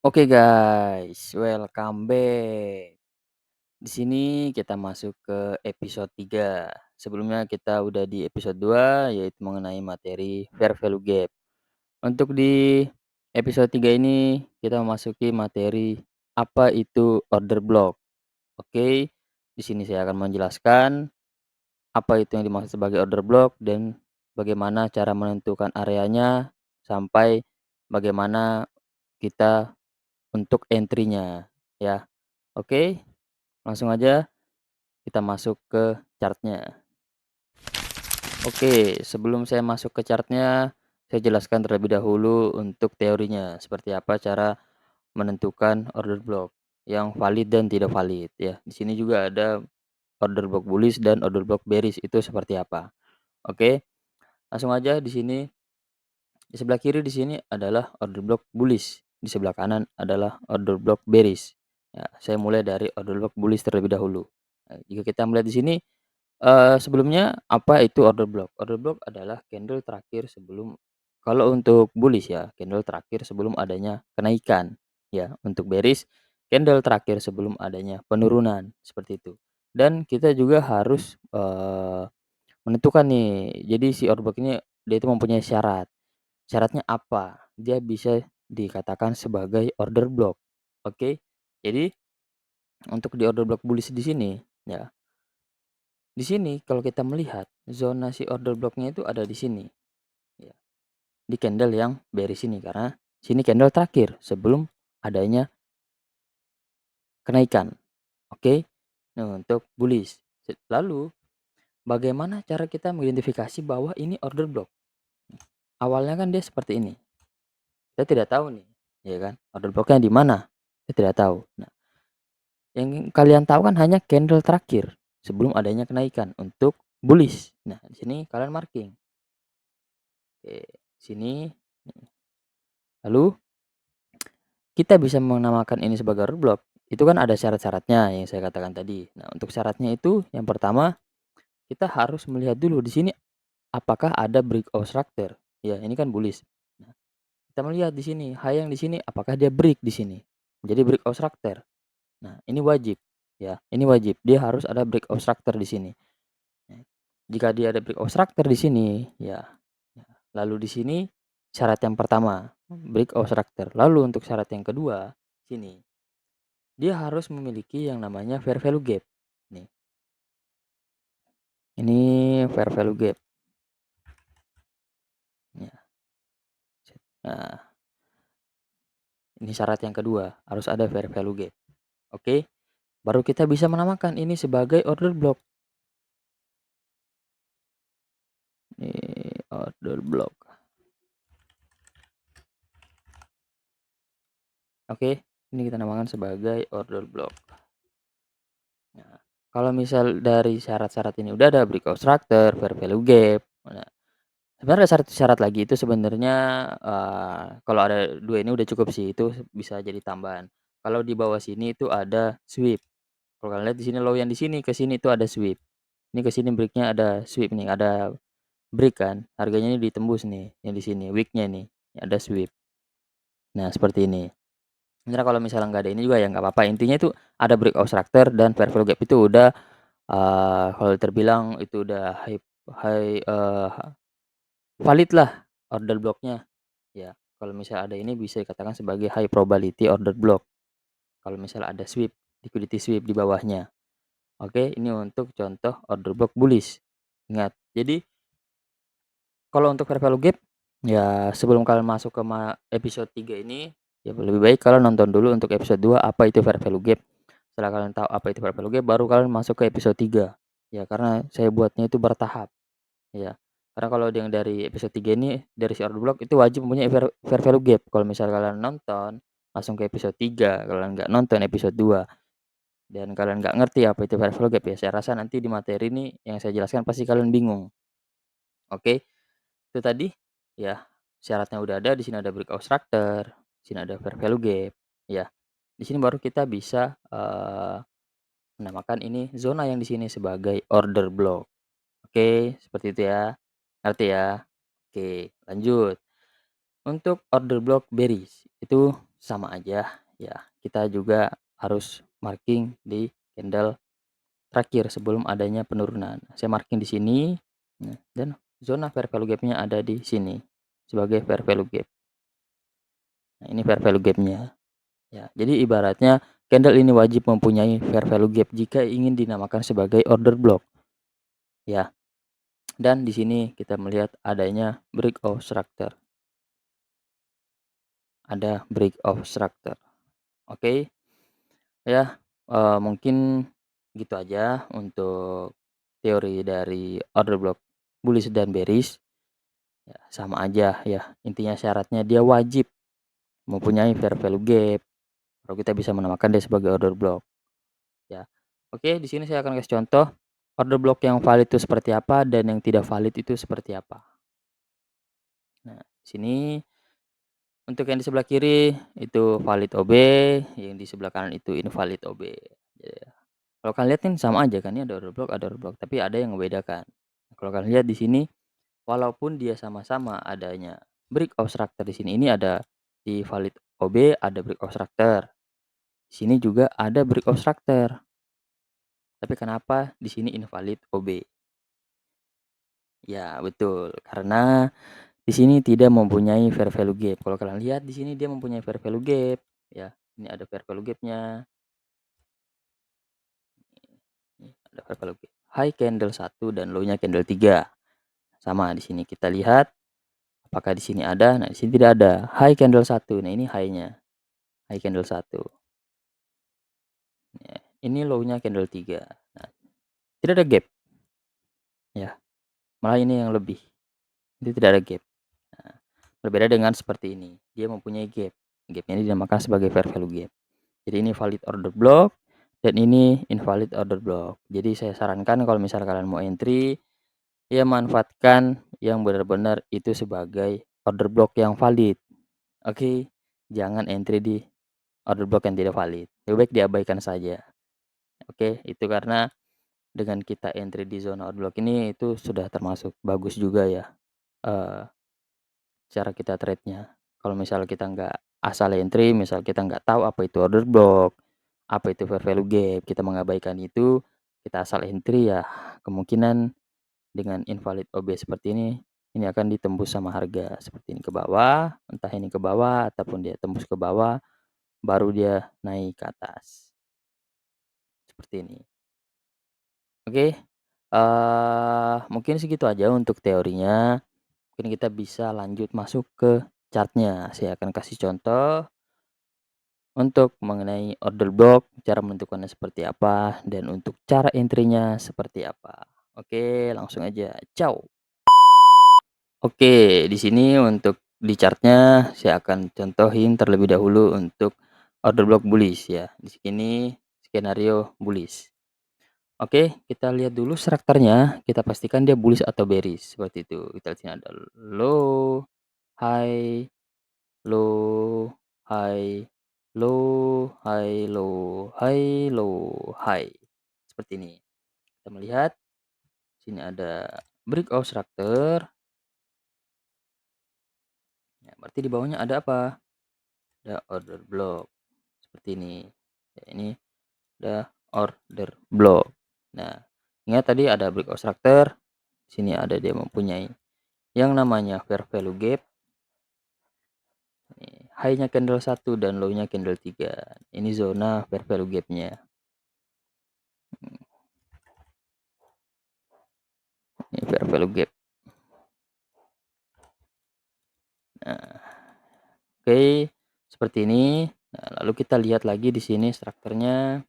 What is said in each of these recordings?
Oke guys, welcome back. Di sini kita masuk ke episode 3. Sebelumnya kita udah di episode 2 yaitu mengenai materi fair value gap. Untuk di episode 3 ini kita memasuki materi apa itu order block. Oke, di sini saya akan menjelaskan apa itu yang dimaksud sebagai order block dan bagaimana cara menentukan areanya sampai bagaimana kita untuk entry-nya ya. Oke, langsung aja kita masuk ke chart-nya. Oke, sebelum saya masuk ke chart-nya, saya jelaskan terlebih dahulu untuk teorinya, seperti apa cara menentukan order block yang valid dan tidak valid ya. Di sini juga ada order block bullish dan order block bearish itu seperti apa. Oke, langsung aja di sini. Di sebelah kiri di sini adalah order block bullish, di sebelah kanan adalah order block bearish. Ya, saya mulai dari order block bullish terlebih dahulu. Nah, jika kita melihat di sini, sebelumnya apa itu order block? Order block adalah candle terakhir sebelum, kalau untuk bullish ya, candle terakhir sebelum adanya kenaikan. Ya, untuk bearish, candle terakhir sebelum adanya penurunan, seperti itu. Dan kita juga harus, menentukan nih, jadi si order block ini dia itu mempunyai syarat. Syaratnya apa? Dia bisa dikatakan sebagai order block. Oke. Jadi untuk di order block bullish di sini ya. Di sini kalau kita melihat zona si order blocknya itu ada di sini ya. Di candle yang bearish ini karena sini candle terakhir sebelum adanya kenaikan. Oke. Nah, untuk bullish. Lalu bagaimana cara kita mengidentifikasi bahwa ini order block? Awalnya kan dia seperti ini. Kita tidak tahu nih, ya kan? Order blocknya di mana? Kita tidak tahu. Nah, yang kalian tahu kan hanya candle terakhir sebelum adanya kenaikan untuk bullish. Nah, di sini kalian marking. Oke, sini. Lalu kita bisa menamakan ini sebagai order block. Itu kan ada syarat-syaratnya yang saya katakan tadi. Nah, untuk syaratnya itu yang pertama kita harus melihat dulu di sini apakah ada breakout structure. Ya, ini kan bullish. Nah, kita melihat di sini, high yang di sini apakah dia break di sini. Jadi breakout structure. Nah, ini wajib ya, ini wajib. Dia harus ada breakout structure di sini. Nah, jika dia ada breakout structure di sini, ya. Ya, lalu di sini syarat yang pertama, breakout structure. Lalu untuk syarat yang kedua, sini. Dia harus memiliki yang namanya fair value gap. Nih. Ini fair value gap. Ya. Nah, ini syarat yang kedua, harus ada fair value gap. Oke? Baru kita bisa menamakan ini sebagai order block. Ini order block. Oke, ini kita namakan sebagai order block. Nah, kalau misal dari syarat-syarat ini udah ada breakout structure, fair value gap. Nah, sebenarnya ada syarat-syarat lagi itu sebenarnya, kalau ada 2 ini udah cukup sih, itu bisa jadi tambahan. Kalau di bawah sini itu ada sweep. Kalau kalian lihat di sini low yang di sini ke sini itu ada sweep. Ini ke sini break-nya ada sweep nih, ada break kan, harganya ini ditembus nih yang di sini, wick-nya nih, ada sweep. Nah, seperti ini. Sebenarnya kalau misalnya nggak ada ini juga ya nggak apa-apa, intinya itu ada breakout structure dan fair value gap itu udah, kalau terbilang itu udah high high, valid lah order block-nya, ya. Kalau misal ada ini bisa dikatakan sebagai high probability order block, kalau misal ada sweep, liquidity sweep di bawahnya. Oke, ini untuk contoh order block bullish. Ingat, jadi kalau untuk fair value gap, ya sebelum kalian masuk ke episode 3 ini, ya lebih baik kalian nonton dulu untuk episode 2 apa itu fair value gap. Setelah kalian tahu apa itu fair value gap, baru kalian masuk ke episode 3. Ya, karena saya buatnya itu bertahap, ya. Karena kalau yang dari episode 3 ini, dari si order block itu wajib mempunyai fair fair value gap. Kalau misal kalian nonton, langsung ke episode 3, kalian nggak nonton episode 2 dan kalian nggak ngerti apa itu fair value gap, ya saya rasa nanti di materi ini yang saya jelaskan pasti kalian bingung. Oke, itu tadi ya, syaratnya udah ada, di sini ada breakout structure, di sini ada fair value gap, ya. Di sini baru kita bisa, menamakan ini zona yang di sini sebagai order block. Oke, seperti itu ya. Ngerti ya? Oke, lanjut. Untuk order block bearish, itu sama aja ya, kita juga harus marking di candle terakhir sebelum adanya penurunan. Saya marking di sini, nah, dan zona fair value gap-nya ada di sini sebagai fair value gap. Nah, ini fair value gap-nya ya. Jadi ibaratnya candle ini wajib mempunyai fair value gap jika ingin dinamakan sebagai order block ya. Dan di sini kita melihat adanya break of structure. Ada break of structure. Oke. Ya, mungkin gitu aja untuk teori dari order block bullish dan bearish. Ya, sama aja ya, intinya syaratnya dia wajib mempunyai fair value gap, baru kita bisa menamakan dia sebagai order block, ya. Oke, di sini saya akan kasih contoh, order block yang valid itu seperti apa dan yang tidak valid itu seperti apa. Nah, di sini untuk yang di sebelah kiri itu valid OB, yang di sebelah kanan itu invalid OB. Ya. Kalau kalian lihat kan sama aja kan, ini ada order block, tapi ada yang membedakan. Kalau kalian lihat di sini, walaupun dia sama-sama adanya break of structure di sini, ini ada di valid OB ada break of structure. Di sini juga ada break of structure. Tapi kenapa di sini invalid OB? Ya, betul. Karena di sini tidak mempunyai fair value gap. Kalau kalian lihat di sini dia mempunyai fair value gap, ya. Ini ada fair value gap-nya. Nih, ada fair value gap. High candle 1 dan low-nya candle 3. Sama di sini kita lihat apakah di sini ada. Nah, di sini tidak ada. High candle 1. Nah, ini high-nya. High candle 1. Ya, ini low-nya candle 3. Nah, tidak ada gap, ya. Malah ini yang lebih. Itu tidak ada gap. Nah, berbeda dengan seperti ini. Dia mempunyai gap. Gap-nya ini dinamakan sebagai fair value gap. Jadi ini valid order block dan ini invalid order block. Jadi saya sarankan kalau misal kalian mau entry, ya manfaatkan yang benar-benar itu sebagai order block yang valid. Oke, jangan entry di order block yang tidak valid. Lebih baik diabaikan saja. Oke, itu karena dengan kita entry di zona order block ini itu sudah termasuk bagus juga ya. eh, Cara kita trade-nya. Kalau misal kita nggak asal entry, misal kita nggak tahu apa itu order block, apa itu fair value gap, kita mengabaikan itu, kita asal entry ya kemungkinan dengan invalid OB seperti ini akan ditembus sama harga seperti ini ke bawah, entah ini ke bawah ataupun dia tembus ke bawah, baru dia naik ke atas. Seperti ini. Oke, mungkin segitu aja untuk teorinya. Mungkin kita bisa lanjut masuk ke chartnya. Saya akan kasih contoh untuk mengenai order block, cara menentukannya seperti apa, dan untuk cara entry-nya seperti apa. Oke, langsung aja. Ciao. Oke, di sini untuk di chartnya saya akan contohin terlebih dahulu untuk order block bullish ya. Di sini skenario bullish. Oke, kita lihat dulu strukturnya, kita pastikan dia bullish atau bearish seperti itu. Kita lihat sini ada low, high, low, high, low, high, low, high, low, high. Seperti ini. Kita melihat sini ada breakout structure. Ya, berarti di bawahnya ada apa? Ada order block. Seperti ini. Ya, ini ada order block. Nah, ingat tadi ada breakout structure. Sini ada dia mempunyai yang namanya fair value gap. High-nya candle 1 dan low-nya candle 3. Ini zona fair value gap-nya. Ini fair value gap. Nah, oke, seperti ini. Nah, lalu kita lihat lagi di sini strukturnya.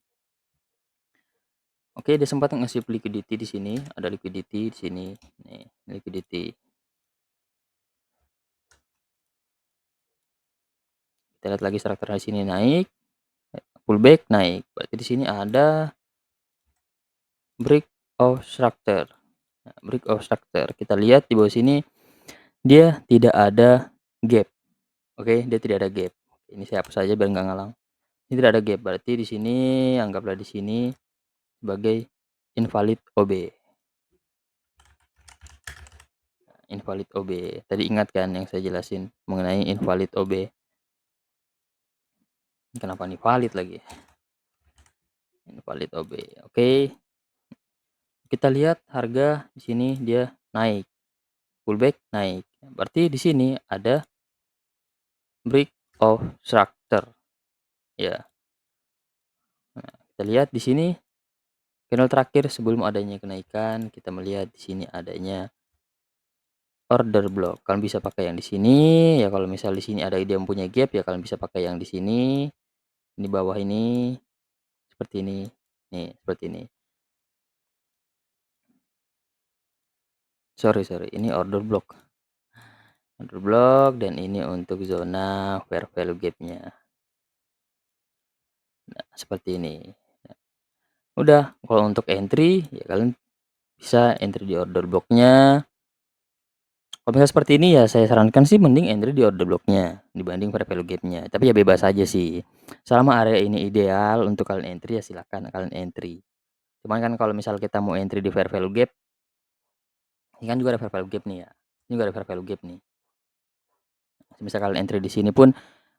Oke, dia sempat ngasih liquidity di sini, ada liquidity di sini. Nih, liquidity. Kita lihat lagi strukturnya di sini naik, pullback naik. Berarti di sini ada break of structure. Nah, break of structure. Kita lihat di bawah sini dia tidak ada gap. Oke, dia tidak ada gap. Ini saya hapus saja biar nggak ngalang. Ini tidak ada gap. Berarti di sini anggaplah di sini sebagai invalid OB. Invalid OB. Tadi ingat kan yang saya jelasin mengenai invalid OB. Kenapa nih valid lagi? Ini valid OB. Oke, kita lihat harga di sini dia naik, pullback naik. Berarti di sini ada break of structure ya. Nah, kita lihat di sini candle terakhir sebelum adanya kenaikan, kita melihat di sini adanya order block. Kalian bisa pakai yang di sini ya, kalau misal di sini ada ide mempunyai gap ya kalian bisa pakai yang di sini. Ini bawah ini seperti ini. Nih, seperti ini. Sorry, ini order block. Order block dan ini untuk zona fair value gap-nya. Nah, seperti ini. Nah, udah, kalau untuk entry ya kalian bisa entry di order block-nya. Kalau misalnya seperti ini ya saya sarankan sih mending entry di order block-nya dibanding fair value gap-nya. Tapi ya bebas aja sih. Selama area ini ideal untuk kalian entry ya silakan kalian entry. Cuman kan kalau misal kita mau entry di fair value gap, ini kan juga ada fair value gap nih ya. Ini juga ada fair value gap nih. Misal kalian entry di sini pun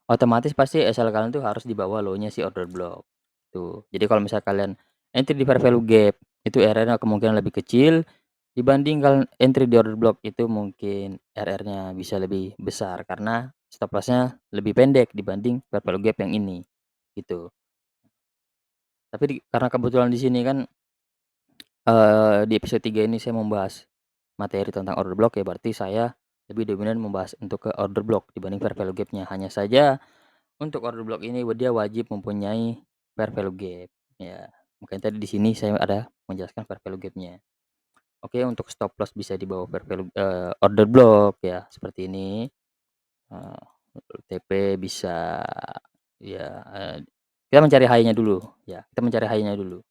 otomatis pasti SL kalian tuh harus di bawah low-nya si order block. Tuh. Jadi kalau misal kalian entry di fair value gap, itu RR-nya kemungkinan lebih kecil dibanding kalian entry di order block itu mungkin RR-nya bisa lebih besar karena stop loss-nya lebih pendek dibanding fair value gap yang ini. Gitu. Tapi karena kebetulan di sini kan di episode 3 ini saya membahas materi tentang order block ya berarti saya lebih dominan membahas untuk ke order block dibanding fair value gap-nya. Hanya saja untuk order block ini dia wajib mempunyai fair value gap, ya. Makanya tadi di sini saya ada menjelaskan fair value gap-nya. Oke, untuk stop loss bisa di bawah fair value order block ya, seperti ini. Eee, TP bisa ya, kita mencari high-nya dulu, ya, kita mencari high-nya dulu.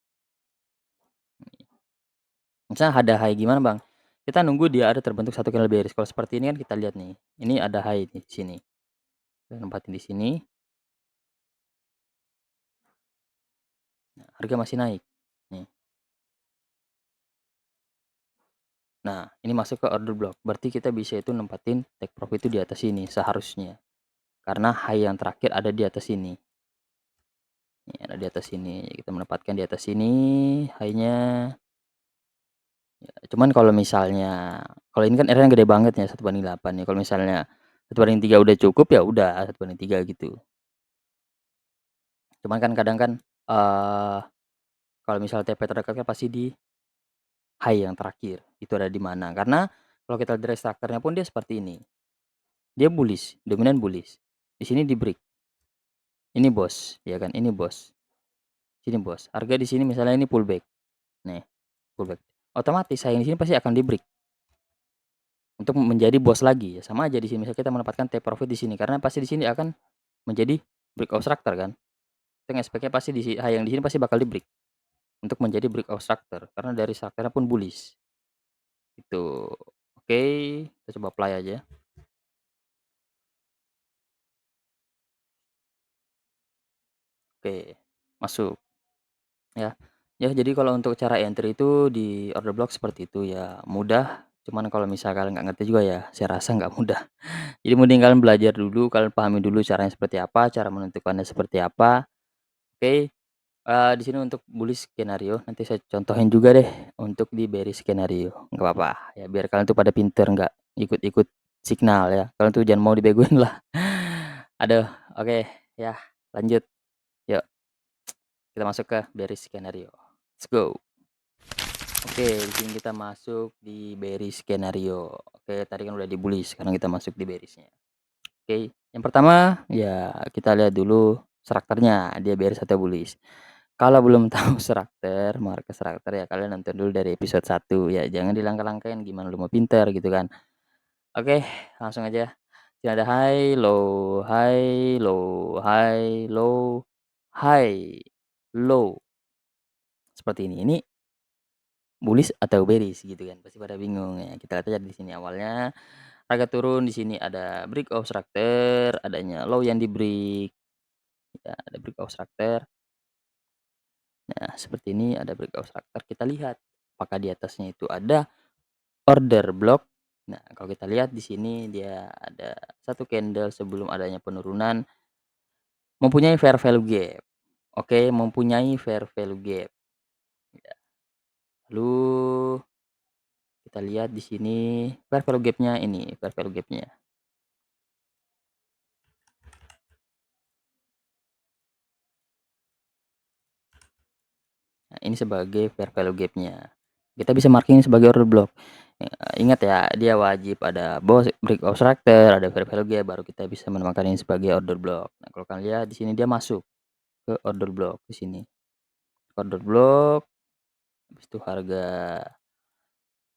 Misalnya ada high gimana, Bang? Kita nunggu dia ada terbentuk satu candle bearish, kalau seperti ini kan kita lihat nih, ini ada high di sini, kita tempatin di sini, harga masih naik, nih. Nah, ini masuk ke order block. Berarti kita bisa itu nempatin take profit itu di atas sini seharusnya. Karena high yang terakhir ada di atas sini. Ini ada di atas sini. Kita menempatkan di atas sini high-nya. Ya, cuman kalau misalnya kalau ini kan R-nya gede banget ya 1/8 ya. Kalau misalnya 1/3 udah cukup ya udah 1/3 gitu. Cuman kan kadang kan eh kalau misalnya TP terdekat kan pasti di high yang terakhir. Itu ada di mana? Karena kalau kita lihat dari strukturnya pun dia seperti ini. Dia bullish, dominan bullish. Di sini di break. Ini bos, ya kan? Ini bos. Sini bos. Harga di sini misalnya ini pullback. Nih, pullback. Otomatis saya di sini pasti akan di break untuk menjadi bos lagi ya. Sama aja di sini misalnya kita menempatkan take profit di sini karena pasti di sini akan menjadi break structure kan. Kita expect-nya pasti di high yang di sini pasti bakal di break untuk menjadi break structure karena dari strukturnya pun bullish. Itu. Oke, kita coba apply aja. Oke, masuk ya. Ya, jadi kalau untuk cara entry itu di order block seperti itu ya, mudah. Cuman kalau misal kalian nggak ngerti juga ya, saya rasa nggak mudah. Jadi mending kalian belajar dulu, kalian pahami dulu caranya seperti apa, cara menentukannya seperti apa. Oke, di sini untuk bullish skenario, nanti saya contohin juga deh untuk di bearish skenario, nggak apa-apa. Ya biar kalian tuh pada pinter, nggak ikut-ikut signal ya. Kalian tuh jangan mau dibegoin lah. Aduh, oke, ya lanjut. Yuk, kita masuk ke bearish skenario. Let's go. Oke, di sini kita masuk di bearish skenario. Oke, tadi kan udah di bullish, sekarang kita masuk di bearishnya. Oke, yang pertama ya kita lihat dulu strukturnya, dia bearish atau bullish. Kalau belum tahu market struktur ya kalian nonton dulu dari episode 1 ya, jangan dilangkah-langkahin gimana lu mau pinter gitu kan. Oke, langsung aja. Sini ada high, low, high, low, high, low, high, low. Seperti ini. Ini bullish atau bearish gitu kan, pasti pada bingung ya. Kita lihat aja di sini awalnya harga turun, di sini ada break of structure, adanya low yang di-break, ya ada break of structure. Nah, seperti ini ada break of structure, kita lihat apakah di atasnya itu ada order block. Nah, kalau kita lihat di sini dia ada satu candle sebelum adanya penurunan mempunyai fair value gap. Oke, mempunyai fair value gap, ya. Lalu kita lihat di sini fair value gap-nya ini, fair value gap-nya. Nah, ini sebagai fair value gap-nya. Kita bisa marking sebagai order block. Ingat ya, dia wajib ada break of structure, ada fair value gap, baru kita bisa menamakan ini sebagai order block. Nah, kalau kalian lihat di sini dia masuk ke order block di sini. Order block, habis itu harga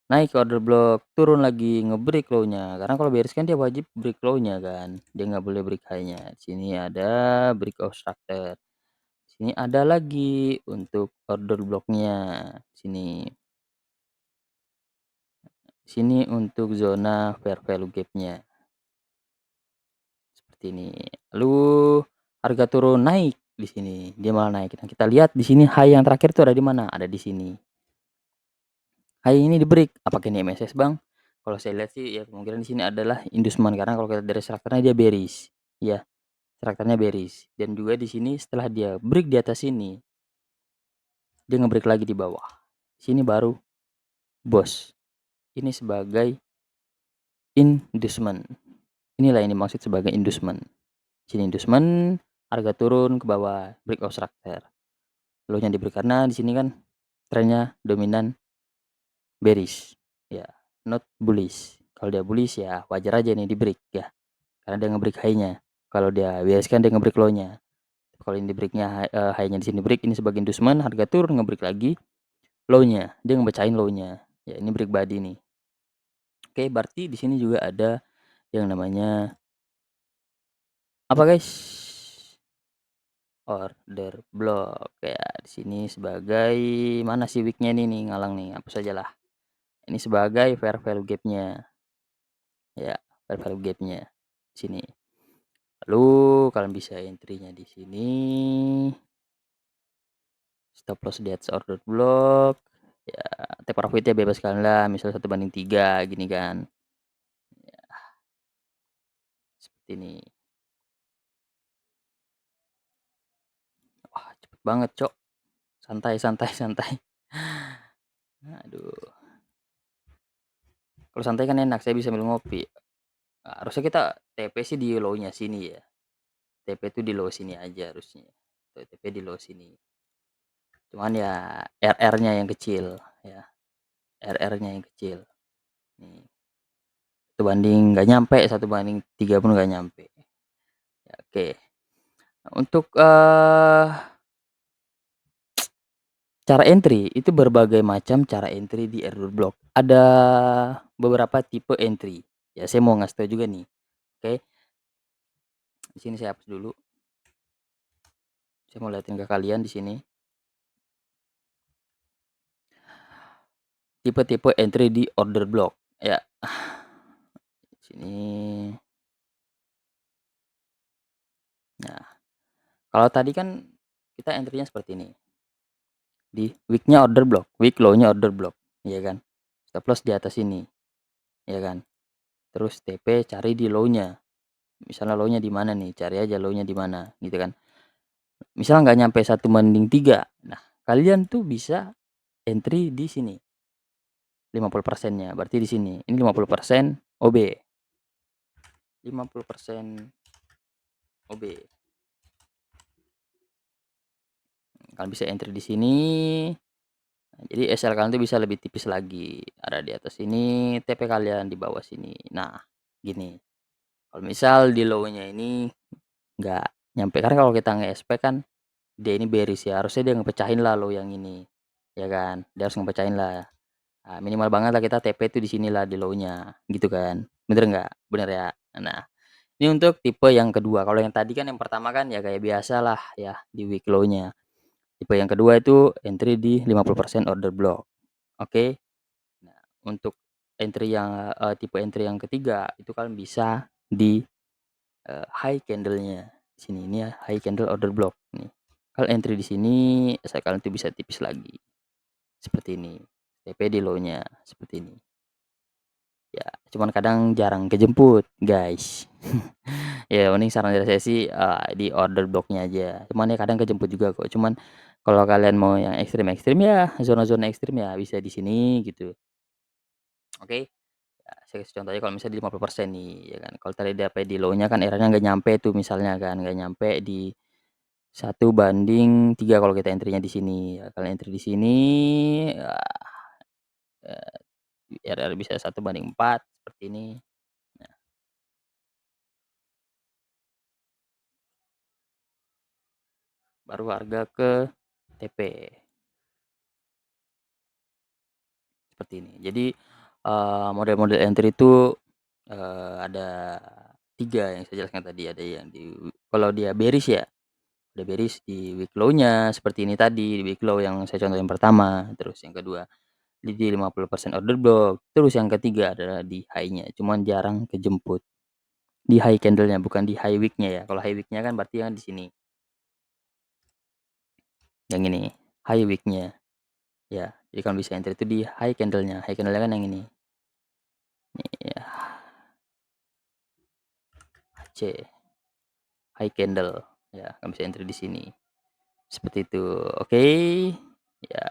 naik ke order block, turun lagi nge-break low-nya. Karena kalau bearish kan dia wajib break low-nya kan, dia nggak boleh break high-nya. Di sini ada break of structure. Sini ada lagi untuk order block-nya. Sini. Sini untuk zona fair value gap-nya. Seperti ini. Lalu harga turun naik di sini, dia malah naik. Nah, kita lihat di sini high yang terakhir itu ada di mana? Ada di sini. High ini di-break. Apakah ini MSS, Bang? Kalau saya lihat sih ya kemungkinan di sini adalah inducement karena kalau kita dari strukturnya dia bearish. Ya, strukturnya bearish. Dan juga di sini setelah dia break di atas sini, dia nge-break lagi di bawah. Sini baru bos. Ini sebagai inducement. Inilah yang dimaksud sebagai inducement. Sini inducement, harga turun ke bawah, break of structure. Low-nya di-break karena di sini kan trennya dominan bearish. Ya, not bullish. Kalau dia bullish ya wajar aja nih di-break ya. Karena dia nge-break high-nya. Kalau dia bearish kan dia nge-break low-nya. Kalau ini break-nya high-nya di sini break, ini sebagai inducement, harga turun nge-break lagi low-nya. Dia ngebacain low-nya. Ya, ini break body nih. Oke, berarti di sini juga ada yang namanya apa, guys? Order block. Ya, di sini sebagai mana sih wick-nya nih ngalang nih, hapus sajalah. Ini sebagai fair value gap-nya. Ya, fair value gap-nya sini. Lalu kalian bisa entry-nya di sini. Stop loss di atas order block. Ya, take profit-nya bebas kalian lah, misal 1/3 gini kan. Ya, seperti ini. Wah, cepet banget, Cok. Santai santai santai. Aduh. Kalau santai kan enak, saya bisa sambil ngopi. Harusnya kita TP sih di low-nya sini ya. TP itu di low sini aja harusnya. Tuh, TP di low sini. Cuman ya RR-nya yang kecil ya. RR-nya yang kecil. Nih. 1/3 pun nggak nyampe. Ya, oke. Untuk cara entry itu berbagai macam cara entry di order block. Ada beberapa tipe entry. Ya, saya mau ngasih tahu juga nih. Oke. Di sini saya hapus dulu. Saya mau liatin ke kalian di sini. Tipe-tipe entry di order block. Ya. Sini. Nah, kalau tadi kan kita entry-nya seperti ini. Di wick-nya order block, wick low-nya order block, ya kan? Stop loss di atas ini, ya kan? Terus TP cari di low-nya. Misalnya low-nya di mana nih? Cari aja low-nya di mana, gitu kan? Misalnya nggak nyampe 1/3. Nah, kalian tuh bisa entry di sini. 50%-nya. Berarti di sini. Ini 50% OB. 50% OB. Kalian bisa entry di sini. Jadi SL kalian tuh bisa lebih tipis lagi. Ada di atas sini, TP kalian di bawah sini. Nah, gini. Kalau misal di low-nya ini nggak nyampe, karena kalau kita nge-SP kan dia ini bearish ya, harusnya dia ngepecahin lah low yang ini, ya kan? Dia harus ngepecahin lah. Nah, minimal banget lah kita TP itu di sinilah di low-nya, gitu kan? Bener nggak? Bener ya? Nah, ini untuk tipe yang kedua. Kalau yang tadi kan yang pertama kan ya kayak biasa lah ya di week low-nya. Tipe yang kedua itu entry di 50% order block. Oke. Nah, untuk entry yang tipe entry yang ketiga itu kalian bisa di high candle-nya. Sini ini ya, high candle order block nih. Kalian entry di sini, asal kalian tuh bisa tipis lagi. Seperti ini. TP di low-nya seperti ini. Ya, cuman kadang jarang kejemput, guys. Ya mending saran dari saya sih, di order block-nya aja. Cuman ya kadang kejemput juga kok. Cuman kalau kalian mau yang ekstrim-ekstrim ya zona-zona ekstrim ya bisa di sini gitu, oke? Ya saya kasih contoh aja kalau misalnya di 50% nih ya kan. Kalau tadi DP di low-nya kan error-nya nggak nyampe tuh misalnya kan, nggak nyampe di 1/3 kalau kita entry-nya di sini. Ya kalian entry di sini, ya, error bisa 1/4 seperti ini. Nah, baru harga ke TP. Seperti ini. Jadi, model-model entry itu, ada 3 yang saya jelaskan tadi. Ada yang kalau dia bearish ya, ada bearish di week low-nya seperti ini tadi, di week low yang saya contoh yang pertama. Terus yang kedua di 50% order block. Terus yang ketiga adalah di high-nya, cuman jarang kejemput. Di high candle-nya, bukan di high wick-nya ya. Kalau high wick-nya kan berarti yang di sini, yang ini, high wick-nya. Ya, jadi kalau bisa entry itu di high candle-nya. High candle-nya kan yang ini. Ya, HC. High candle, ya nggak bisa entry di sini, seperti itu. Oke, ya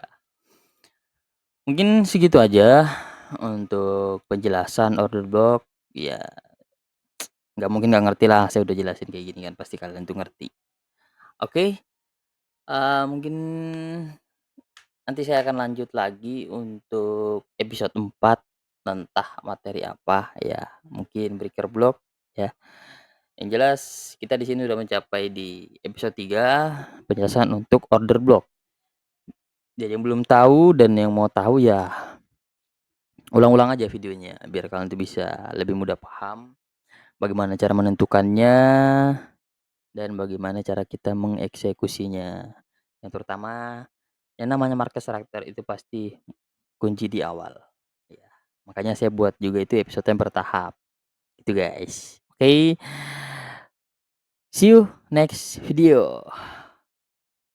mungkin segitu aja untuk penjelasan order block. Ya nggak mungkin nggak ngerti lah, saya udah jelasin kayak gini kan pasti kalian tuh ngerti. Oke, mungkin nanti saya akan lanjut lagi untuk episode 4 entah materi apa ya, mungkin breaker block ya. Yang jelas kita di sini udah mencapai di episode 3 penjelasan untuk order block. Jadi yang belum tahu dan yang mau tahu ya ulang-ulang aja videonya biar kalian tuh bisa lebih mudah paham bagaimana cara menentukannya dan bagaimana cara kita mengeksekusinya. Yang terutama yang namanya market structure itu pasti kunci di awal. Ya, makanya saya buat juga itu episode yang bertahap. Itu guys. Oke. See you next video.